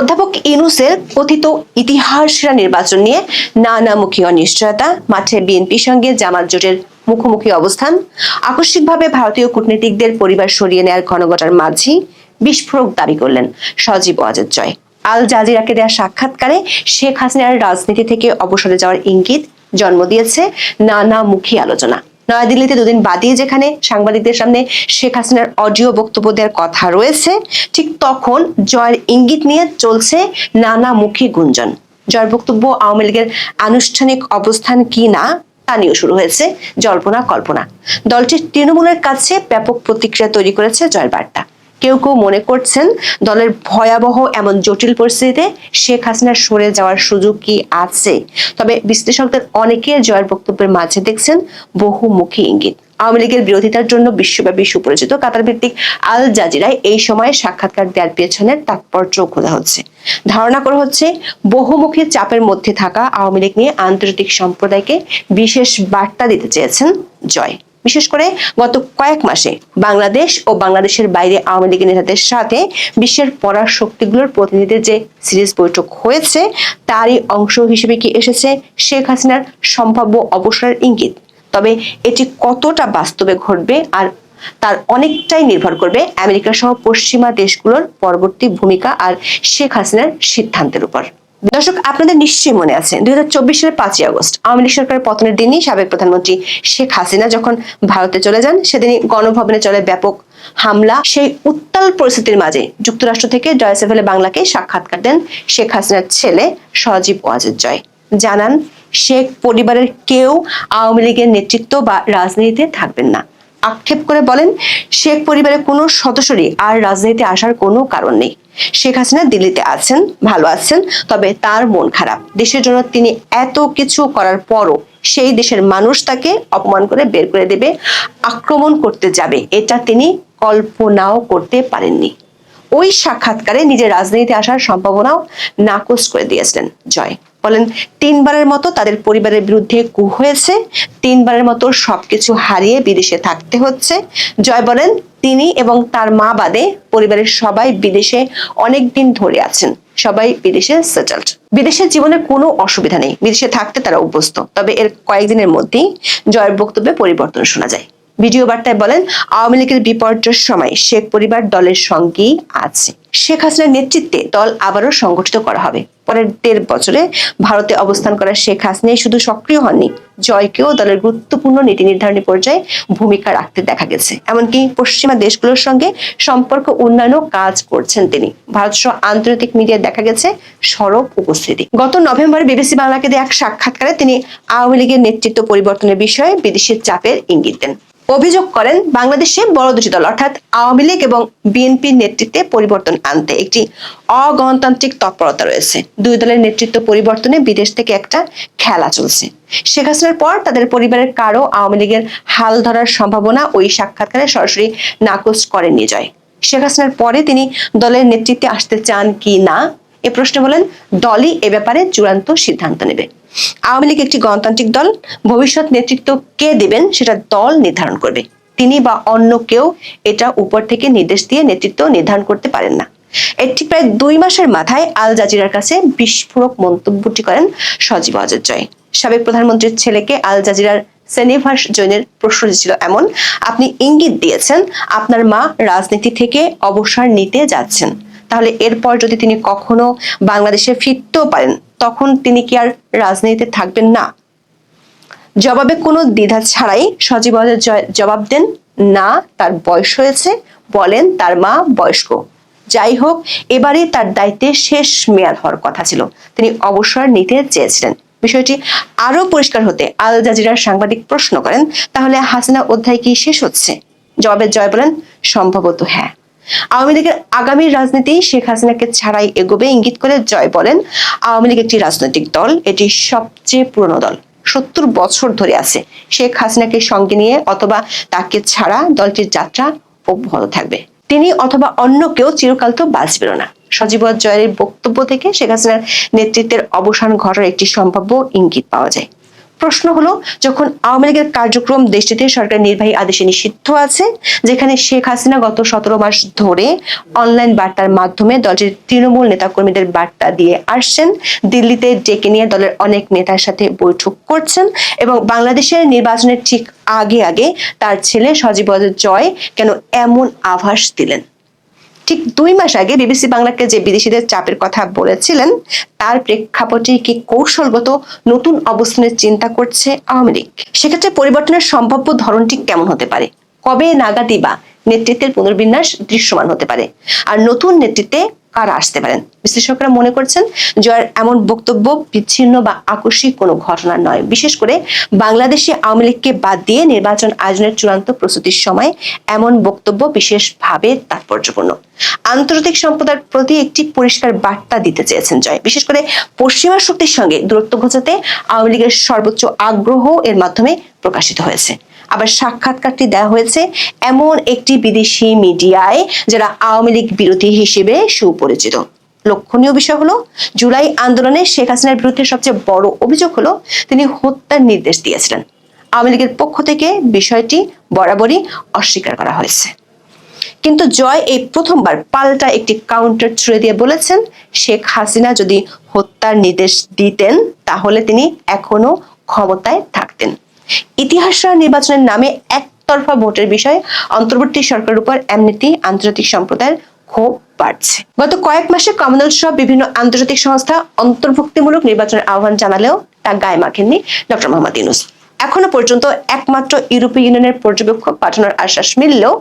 অধ্যাপক ইউনূসের কথিত ইতিহাসেরা নির্বাচন নিয়ে নানামুখী অনিশ্চয়তা, মাঠে বিএনপির সঙ্গে জামাত জোটের মুখোমুখি অবস্থান, আকস্মিকভাবে ভারতীয় কূটনীতিকদের পরিবার সরিয়ে নেয়ার ঘনঘটার মাঝেই বিস্ফোরক দাবি করলেন সজীব ওয়াজেদ জয়। আল জাজিরাকে দেয়া সাক্ষাৎকারে শেখ হাসিনার রাজনীতি থেকে অবসরে যাওয়ার ইঙ্গিত জন্ম দিয়েছে নানামুখী আলোচনা। নয়াদিল্লিতে দুদিন বাদে যেখানে সাংবাদিকদের সামনে শেখ হাসিনার অডিও বক্তব্য দেওয়ার কথা রয়েছে, ঠিক তখন জয়ের ইঙ্গিত নিয়ে চলছে নানামুখী গুঞ্জন। জয়ের বক্তব্য আওয়ামী লীগের আনুষ্ঠানিক অবস্থান কি না তা নিয়েও শুরু হয়েছে জল্পনা কল্পনা। দলটির তৃণমূলের কাছে ব্যাপক প্রতিক্রিয়া তৈরি করেছে জয়ের বার্তা। কেউ কেউ মনে করছেন দলের ভয়াবহ এমন জটিল পরিস্থিতিতে শেখ হাসিনার সরে যাওয়ার সুযোগ কি আছে। তবে বিশ্লেষকদের অনেকে জয়ের বক্তব্যের মাঝে দেখছেন বহুমুখী ইঙ্গিত। আওয়ামী লীগের বিরোধিতার জন্য বিশ্বব্যাপী সুপরিচিত কাতার ভিত্তিক আল জাজিরায় এই সময়ে সাক্ষাৎকার দেওয়ার পেছনের তাৎপর্য খোঁজা হচ্ছে। ধারণা করা হচ্ছে বহুমুখী চাপের মধ্যে থাকা আওয়ামী লীগ নিয়ে আন্তর্জাতিক সম্প্রদায়কে বিশেষ বার্তা দিতে চেয়েছেন জয়। বিশেষ করে গত কয়েক মাসে বাংলাদেশ ও বাংলাদেশের বাইরে আওয়ামী লীগের নেতাদের সাথে বিশ্বের পরাশক্তিগুলোর প্রতিনিধিদের যে সিরিজ বৈঠক হয়েছে, তারই অংশ হিসেবে কি এসেছে শেখ হাসিনার সম্ভাব্য অবসরের ইঙ্গিত। তবে এটি কতটা বাস্তবে ঘটবে আর তার অনেকটাই নির্ভর করবে আমেরিকা সহ পশ্চিমা দেশগুলোর পরবর্তী ভূমিকা আর শেখ হাসিনার সিদ্ধান্তের উপর। দর্শক, আপনাদের নিশ্চয়ই মনে আছে 2024 সালের 5ই আগস্ট আওয়ামী লীগ সরকারের পতনের দিনই সাবেক প্রধানমন্ত্রী শেখ হাসিনা যখন ভারতে চলে যান, সেদিনই গণভবনে চলে ব্যাপক হামলা। সেই উত্তাল পরিস্থিতির মাঝে যুক্তরাষ্ট্র থেকে ডয়েচে ভেলে বাংলাকে সাক্ষাৎকার দেন শেখ হাসিনার ছেলে সজীব ওয়াজেদ জয়। জানান শেখ পরিবারের কেউ আওয়ামী লীগের নেতৃত্ব বা রাজনীতিতে থাকবেন না। আক্ষেপ করে বলেন, শেখ পরিবারের কোনো সদস্যরই আর রাজনীতিতে আসার কোনো কারণ নেই। শেখ হাসিনা দিল্লিতে আছেন, ভালো আছেন, তবে তার মন খারাপ। দেশের জন্য তিনি এত কিছু করার পরও সেই দেশের মানুষ তাকে অপমান করে বের করে দেবে, আক্রমণ করতে যাবে, এটা তিনি কল্পনাও করতে পারেননি। ওই সাক্ষাৎকারে নিজের রাজনীতিতে আসার সম্ভাবনাও নাকচ করে দিয়েছিলেন জয়। বলেন, 3বারের মতো তাদের পরিবারের বিরুদ্ধে কূ হয়েছে, 3বারের মতো সবকিছু হারিয়ে বিদেশে থাকতে হচ্ছে। জয় বলেন, তিনি এবং তার মা বাদে পরিবারের সবাই বিদেশে অনেক দিন ধরে আছেন, সবাই বিদেশে সেটেলড। বিদেশের জীবনের কোনো অসুবিধা নেই, বিদেশে থাকতে তারা অভ্যস্ত। তবে এর কয়েকদিনের মধ্যেই জয়ের বক্তব্যে পরিবর্তন শোনা যায়। ভিডিও বার্তায় বলেন, আওয়ামী লীগের বিপর্যয়ের সময় শেখ পরিবার দলের সঙ্গেই আছে। শেখ হাসিনার নেতৃত্বে দল আবারও সংগঠিত করা হবে। পরের 1.5 বছরে ভারতে অবস্থান করা শেখ হাসিনা শুধু সক্রিয় হননি, জয়কেও দলের গুরুত্বপূর্ণ নীতি নির্ধারণী পর্যায়ে ভূমিকা রাখতে দেখা গেছে। এমনকি পশ্চিমা দেশগুলোর সঙ্গে সম্পর্ক উন্নয়নও কাজ করছেন তিনি। ভারত সহ আন্তর্জাতিক মিডিয়ায় দেখা গেছে সরব উপস্থিতি। গত নভেম্বরে বিবিসি বাংলাকে দেয়া এক সাক্ষাৎকারে তিনি আওয়ামী লীগের নেতৃত্ব পরিবর্তনের বিষয়ে বিদেশি চাপের ইঙ্গিত দেন। অভিযোগ করেন, বাংলাদেশে বড় দুটি দল অর্থাৎ আওয়ামী লীগ এবং বিএনপির নেতৃত্বে পরিবর্তন আনতে একটি অগণতান্ত্রিক তৎপরতা রয়েছে। দুই দলের নেতৃত্ব পরিবর্তনে বিদেশ থেকে একটা খেলা চলছে। শেখ হাসিনার পর তাদের পরিবারের কারো আওয়ামী লীগের হাল ধরার সম্ভাবনা ওই সাক্ষাৎকারে সরাসরি নাকচ করেননি জয়। শেখ হাসিনার পরে তিনি দলের নেতৃত্বে আসতে চান কি না এ প্রশ্নে বলেন, দলই এ ব্যাপারে চূড়ান্ত সিদ্ধান্ত নেবে। আওয়ামী লীগ একটি গণতান্ত্রিক দল, ভবিষ্যৎ নেতৃত্ব কে দেবেন সেটা দল নির্ধারণ করবে। তিনি বা অন্য কেউ এটা উপর থেকে নির্দেশ দিয়ে নেতৃত্ব নির্ধারণ করতে পারেন না। এর ঠিক প্রায় 2 মাসের মাথায় আল জাজিরার কাছে বিস্ফোরক মন্তব্যটি করেন সজীব ওয়াজেদ জয়। সাবেক প্রধানমন্ত্রীর ছেলেকে আল জাজিরার সেনেভাস জৈনের প্রশ্ন ছিল এমন, আপনি ইঙ্গিত দিয়েছেন আপনার মা রাজনীতি থেকে অবসর নিতে যাচ্ছেন, তাহলে এরপর যদি তিনি কখনো বাংলাদেশে ফিরতেও পারেন, তখন তিনি কি আর রাজনীতিতে থাকবেন না? জবাবে কোনো দ্বিধা ছাড়াই সজীব ওয়াজেদ জয় জবাব দেন, না, তার বয়স হয়েছে, বলেন তার মা বয়স্ক। যাই হোক, এবারে তার দায়িত্বে শেষ মেয়াদ হওয়ার কথা ছিল, তিনি অবসর নিতে চেয়েছিলেন। বিষয়টি আরো পরিষ্কার হতে আল জাজিরার সাংবাদিক প্রশ্ন করেন, তাহলে হাসিনা অধ্যায় কি শেষ হচ্ছে? জবাবে জয় বলেন, সম্ভবত হ্যাঁ। আওয়ামী লীগের আগামী রাজনীতি শেখ হাসিনাকে ছাড়াই এগোবে ইঙ্গিত করে জয় বলেন, আওয়ামী লীগ একটি রাজনৈতিক দল, এটি সবচেয়ে পুরনো দল, 70 বছর ধরে আছে। শেখ হাসিনাকে সঙ্গে নিয়ে অথবা তাকে ছাড়া দলটির যাত্রা অব্যাহত থাকবে। তিনি অথবা অন্য কেউ চিরকাল তো বাঁচবেন না। সজীব ওয়াজেদ জয়ের বক্তব্য থেকে শেখ হাসিনার নেতৃত্বের অবসান ঘটার একটি সম্ভাব্য ইঙ্গিত পাওয়া যায়। প্রশ্ন হলো, যখন আওয়ামী লীগের কার্যক্রম দেশটিতে সরকার নির্বাহী আদেশে নিষিদ্ধ আছে, যেখানে শেখ হাসিনা গত 17 মাস ধরে অনলাইন বার্তার মাধ্যমে দলটির তৃণমূল নেতাকর্মীদের বার্তা দিয়ে আসছেন, দিল্লিতে ডেকে নিয়ে দলের অনেক নেতার সাথে বৈঠক করছেন এবং বাংলাদেশের নির্বাচনের ঠিক আগে আগে তার ছেলে সজীব জয় কেন এমন আভাস দিলেন? ঠিক 2 মাস আগে বিবিসি বাংলাকে যে বিদেশিদের চাপের কথা বলেছিলেন, তার প্রেক্ষাপটে কি কৌশলগত নতুন অবস্থানের চিন্তা করছে আওয়ামী লীগ? সেক্ষেত্রে পরিবর্তনের সম্ভাব্য ধরনটি কেমন হতে পারে? কবে নাগাদই বা নেতৃত্বের পুনর্বিন্যাস দৃশ্যমান হতে পারে? আর নতুন নেতৃত্বে কারা আসতে পারেন? বিশ্লেষকরা মনে করছেন, জয়ের এমন বক্তব্য বিচ্ছিন্ন বা আকস্মিক কোনো ঘটনা নয়। বিশেষ করে বাংলাদেশে আওয়ামী লীগকে বাদ দিয়ে নির্বাচন আয়োজনের চূড়ান্ত প্রস্তুতির সময় এমন বক্তব্য বিশেষভাবে তাৎপর্যপূর্ণ। আন্তর্জাতিক সম্প্রদায়ের প্রতি একটি পরিষ্কার বার্তা দিতে চেয়েছেন জয়। বিশেষ করে পশ্চিমা শক্তির সঙ্গে দূরত্ব ঘোচাতে আওয়ামী লীগের সর্বোচ্চ আগ্রহ এর মাধ্যমে প্রকাশিত হয়েছে। আবার সাক্ষাৎকারটি দেওয়া হয়েছে এমন একটি বিদেশি মিডিয়ায় যারা আওয়ামী লীগ বিরোধী হিসেবে সুপরিচিত। লক্ষণীয় বিষয় হলো, জুলাই আন্দোলনে শেখ হাসিনার বিরুদ্ধে সবচেয়ে বড় অভিযোগ হলো তিনি হত্যার নির্দেশ দিয়েছিলেন। আওয়ামী লীগের পক্ষ থেকে বিষয়টি বরাবরই অস্বীকার করা হয়েছে। কিন্তু জয় এই প্রথমবার পাল্টা একটি কাউন্টার ছুড়ে দিয়ে বলেছেন, শেখ হাসিনা যদি হত্যার নির্দেশ দিতেন তাহলে তিনি এখনো ক্ষমতায় থাকতেন। ইতিহাসরা নির্বাচনের নামে একতরফা ভোটের বিষয়ে অন্তর্বর্তী সরকারের উপর এমনিতেই আন্তর্জাতিক সম্প্রদায়ের ক্ষোভ বাড়ছে। গত কয়েক মাসে কমনওয়েলথ সহ বিভিন্ন আন্তর্জাতিক সংস্থা অন্তর্ভুক্তিমূলক নির্বাচনের আহ্বান জানালেও তা গায়ে মাখেননি ডক্টর মোহাম্মদ ইউনূস। এখনো পর্যন্ত একমাত্র ইউরোপীয় ইউনিয়নের পর্যবেক্ষক পাঠানোর আশ্বাস মিললেও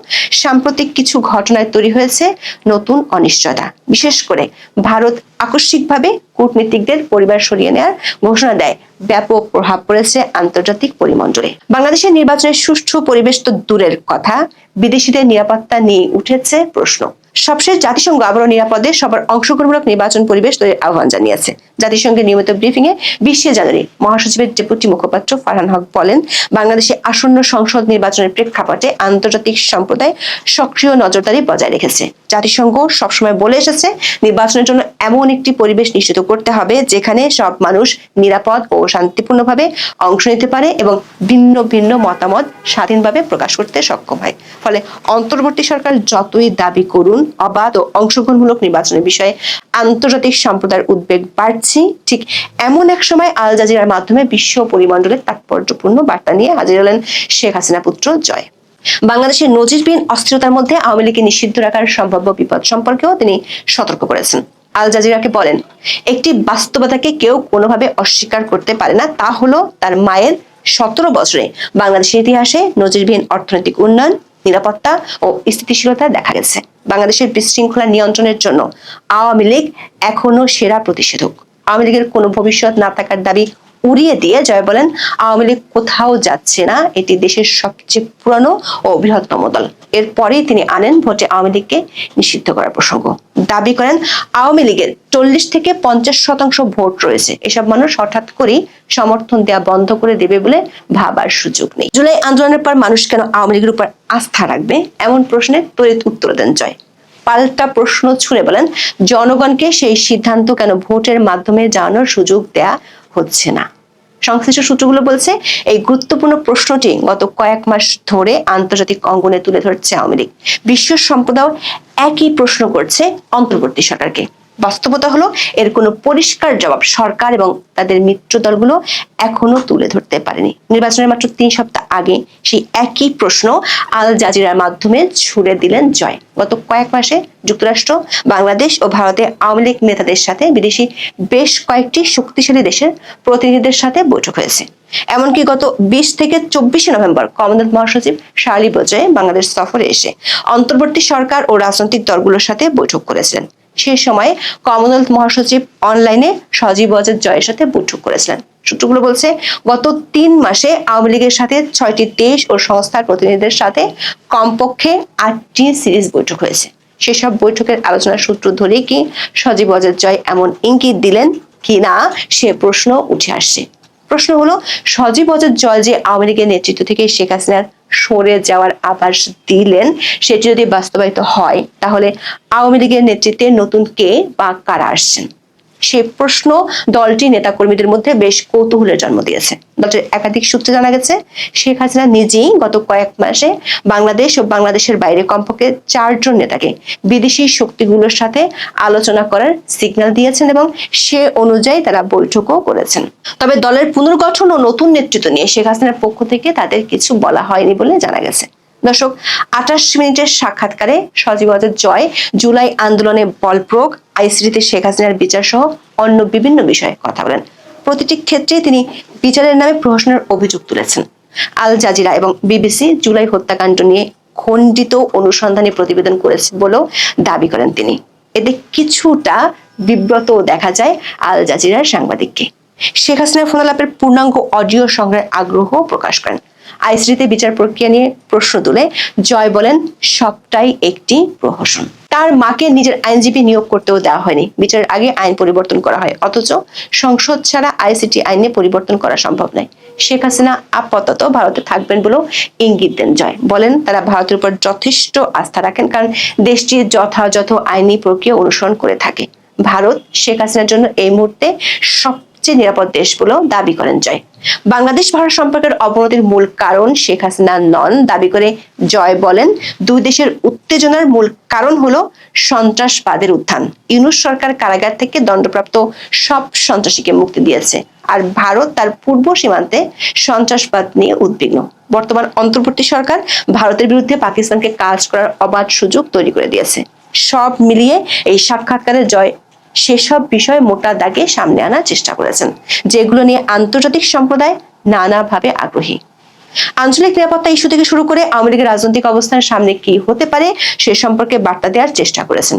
সাম্প্রতিক কিছু ঘটনায় তৈরি হয়েছে নতুন অনিশ্চয়তা। বিশেষ করে ভারত আকস্মিকভাবে কূটনীতিকদের পরিবার সরিয়ে নেওয়ার ঘোষণা দেয়, ব্যাপক প্রভাব পড়েছে আন্তর্জাতিক পরিমণ্ডলে। বাংলাদেশের নির্বাচনের সুষ্ঠু পরিবেশ তো দূরের কথা, বিদেশিদের নিরাপত্তা নিয়ে উঠেছে প্রশ্ন। সবশেষ জাতিসংঘ আবারও নিরাপদে সবার অংশগ্রহণমূলক নির্বাচন পরিবেশ তৈরির আহ্বান জানিয়েছে। জাতিসংঘের নিয়মিত ব্রিফিং এ 20 জানুয়ারি মহাসচিবের ডেপুটি মুখপাত্র ফারহান হক বলেন, বাংলাদেশে আসন্ন সংসদ নির্বাচনের প্রেক্ষাপটে আন্তর্জাতিক সম্প্রদায় সক্রিয় নজরদারি বজায় রেখেছে। জাতিসংঘ সবসময় বলে এসেছে, নির্বাচনের জন্য এমন একটি পরিবেশ নিশ্চিত করতে হবে যেখানে সব মানুষ নিরাপদ ও শান্তিপূর্ণভাবে অংশ নিতে পারে এবং ভিন্ন ভিন্ন মতামত স্বাধীনভাবে প্রকাশ করতে সক্ষম হয়। ফলে অন্তর্বর্তী সরকার যতই দাবি করুন, অবাধ ও অংশগ্রহণমূলক নির্বাচনের বিষয়ে আন্তর্জাতিক সম্প্রদায়ের উদ্বেগ বাড়ছে। ঠিক এমন এক সময় আল জাজিরার মাধ্যমে বিশ্ব পরিমণ্ডলের তাৎপর্যপূর্ণ বার্তা নিয়ে হাজির হলেন শেখ হাসিনা পুত্র জয়। বাংলাদেশের নজিরবিহীন অস্থিরতার মধ্যে আওয়ামী লীগকে নিষিদ্ধ রাখার সম্ভাব্য বিপদ সম্পর্কেও তিনি সতর্ক করেছেন। আল জাজিরাকে বলেন, একটি বাস্তবতাকে কেউ কোনোভাবে অস্বীকার করতে পারে না, তা হলো তার মায়ের 17 বছরে বাংলাদেশের ইতিহাসে নজিরবিহীন অর্থনৈতিক উন্নয়ন, নিরাপত্তা ও স্থিতিশীলতা দেখা গেছে। বাংলাদেশের বিশৃঙ্খলা নিয়ন্ত্রণের জন্য আওয়ামী লীগ এখনো সেরা প্রতিষেধক। আওয়ামী লীগের কোনো ভবিষ্যৎ না থাকার দাবি উড়িয়ে দিয়ে জয় বলেন, আওয়ামী লীগ কোথাও যাচ্ছে না, এটি দেশের সবচেয়ে পুরানো ও বৃহত্তম দল। এরপরেই তিনি আনেন ভোটে আওয়ামী লীগকে নিষিদ্ধ করার প্রসঙ্গ। দাবি করেন, আওয়ামী লীগের 40 থেকে 50% ভোট রয়েছে, এসব মানুষ হঠাৎ করেই সমর্থন দেওয়া বন্ধ করে দেবে বলে ভাবার সুযোগ নেই। জুলাই আন্দোলনের পর মানুষ কেন আওয়ামী লীগের উপর আস্থা রাখবে, এমন প্রশ্নের তড়িৎ উত্তর দেন জয়। পাল্টা প্রশ্ন ছুড়ে বলেন, জনগণকে সেই সিদ্ধান্ত কেন ভোটের মাধ্যমে জানানোর সুযোগ দেয়া হচ্ছে না? সংশ্লিষ্ট সূত্রগুলো বলছে, এই গুরুত্বপূর্ণ প্রশ্নটি গত কয়েক মাস ধরে আন্তর্জাতিক অঙ্গনে তুলে ধরছে আওয়ামী লীগ। বিশ্ব সম্প্রদায় একই প্রশ্ন করছে অন্তর্বর্তী সরকারকে। বাস্তবতা হলো, এর কোনো পরিষ্কার জবাব সরকার এবং তাদের মিত্র দলগুলো এখনো তুলে ধরতে পারেনি। নির্বাচনের মাত্র 3 সপ্তাহ আগে সেই একই প্রশ্ন আল জাজিরার মাধ্যমে ছুড়ে দিলেন জয়। গত কয়েক মাসে যুক্তরাষ্ট্র, বাংলাদেশ ও ভারতে আওয়ামী লীগ নেতাদের সাথে বিদেশি বেশ কয়েকটি শক্তিশালী দেশের প্রতিনিধিদের সাথে বৈঠক হয়েছে। এমনকি গত 20 থেকে 24 নভেম্বর কমনওয়েলথ মহাসচিব শার্লি বোজে বাংলাদেশ সফরে এসে অন্তর্বর্তী সরকার ও রাজনৈতিক দলগুলোর সাথে বৈঠক করেছিলেন। সেই সময় কমনওয়েলথ মহাসচিব অনলাইনে সজীব জয়ের সাথে বৈঠক করেছিলেন। সূত্রগুলো বলছে, গত 3 মাসে আওয়ামী লীগের সাথে 6টি দেশ ও সংস্থার প্রতিনিধিদের সাথে কমপক্ষে 8টি সিরিজ বৈঠক হয়েছে। সেসব বৈঠকের আলোচনার সূত্র ধরেই কি সজীব জয় এমন ইঙ্গিত দিলেন কিনা সে প্রশ্ন উঠে আসছে। প্রশ্ন হলো, সজীব জয় যে আওয়ামী লীগের নেতৃত্ব থেকে শেখ হাসিনার সরে যাওয়ার আভাস দিলেন, সেটি যদি বাস্তবায়িত হয় তাহলে আওয়ামী লীগের নেতৃত্বে নতুন কে বা কারা আসছেন? সেই প্রশ্ন দলটির নেতাকর্মীদের মধ্যে বেশ কৌতূহলের জন্ম দিয়েছে। দলটির একাধিক সূত্রে জানা গেছে, শেখ হাসিনা নিজেই গত কয়েক মাসে বাংলাদেশ ও বাংলাদেশের বাইরে কমপক্ষে 4 জন নেতাকে বিদেশি শক্তিগুলোর সাথে আলোচনা করার সিগন্যাল দিয়েছেন এবং সে অনুযায়ী তারা বৈঠকও করেছেন। তবে দলের পুনর্গঠন ও নতুন নেতৃত্ব নিয়ে শেখ হাসিনার পক্ষ থেকে তাদের কিছু বলা হয়নি বলে জানা গেছে। দর্শক, 28 মিনিটের সাক্ষাৎকারে সজীবতার জয় জুলাই আন্দোলনে বল প্রয়োগ, আইসিটিতে শেখ হাসিনার বিচার সহ অন্য বিভিন্ন বিষয়ে কথা বলেন। প্রতিটি ক্ষেত্রে তিনি বিচারের নামে প্রহসনের অভিযোগ তুলেছেন। আল জাজিরা এবং বিবিসি জুলাই হত্যাকাণ্ড নিয়ে খণ্ডিত অনুসন্ধানী প্রতিবেদন করেছে বলেও দাবি করেন তিনি। এতে কিছুটা বিব্রত দেখা যায় আল জাজিরার সাংবাদিককে। শেখ হাসিনার ফোনালাপের পূর্ণাঙ্গ অডিও সংগ্রহের আগ্রহ প্রকাশ করেন। আইসিটিতে বিচার প্রক্রিয়া নিয়ে প্রশ্ন তুলে জয় বলেন, সবটাই একটি প্রহসন। তার মাকে নিজের আইনজীবী নিয়োগ করতেও দেওয়া হয়নি। বিচারের আগে আইন পরিবর্তন করা হয়, অথচ সংসদ ছাড়া আইসিটি আইনে পরিবর্তন করা সম্ভব নয়। শেখ হাসিনা আপাতত ভারতে থাকবেন বলেও ইঙ্গিত দেন জয়। বলেন, তারা ভারতের উপর যথেষ্ট আস্থা রাখেন, কারণ দেশটি যথাযথ আইনি প্রক্রিয়া অনুসরণ করে থাকে। ভারত শেখ হাসিনার জন্য এই মুহূর্তে সবচেয়ে নিরাপদ দেশ বলেও দাবি করেন জয়। বাংলাদেশ ভারত সম্পর্কের অবনতির মূল কারণ শেখ হাসিনা নন দাবি করে জয় বলেন, দুই দেশের উত্তেজনার মূল কারণ হলো সন্ত্রাসবাদের উত্থান। ইউনূস সরকার কারাগার থেকে দণ্ডপ্রাপ্ত সব সন্ত্রাসীকে মুক্তি দিয়েছে, আর ভারত তার পূর্ব সীমান্তে সন্ত্রাসবাদ নিয়ে উদ্বিগ্ন। বর্তমান অন্তর্বর্তী সরকার ভারতের বিরুদ্ধে পাকিস্তানকে কাজ করার অবাধ সুযোগ তৈরি করে দিয়েছে। সব মিলিয়ে এই সাক্ষাৎকারে জয় সেসব বিষয় মোটা দাগে সামনে আনার চেষ্টা করেছেন, যেগুলো নিয়ে আন্তর্জাতিক সম্প্রদায় নানাভাবে আগ্রহী। আঞ্চলিক নিরাপত্তা ইস্যু থেকে শুরু করে আওয়ামী লীগের রাজনৈতিক অবস্থান সামনে কি হতে পারে সে সম্পর্কে বার্তা দেওয়ার চেষ্টা করেছেন।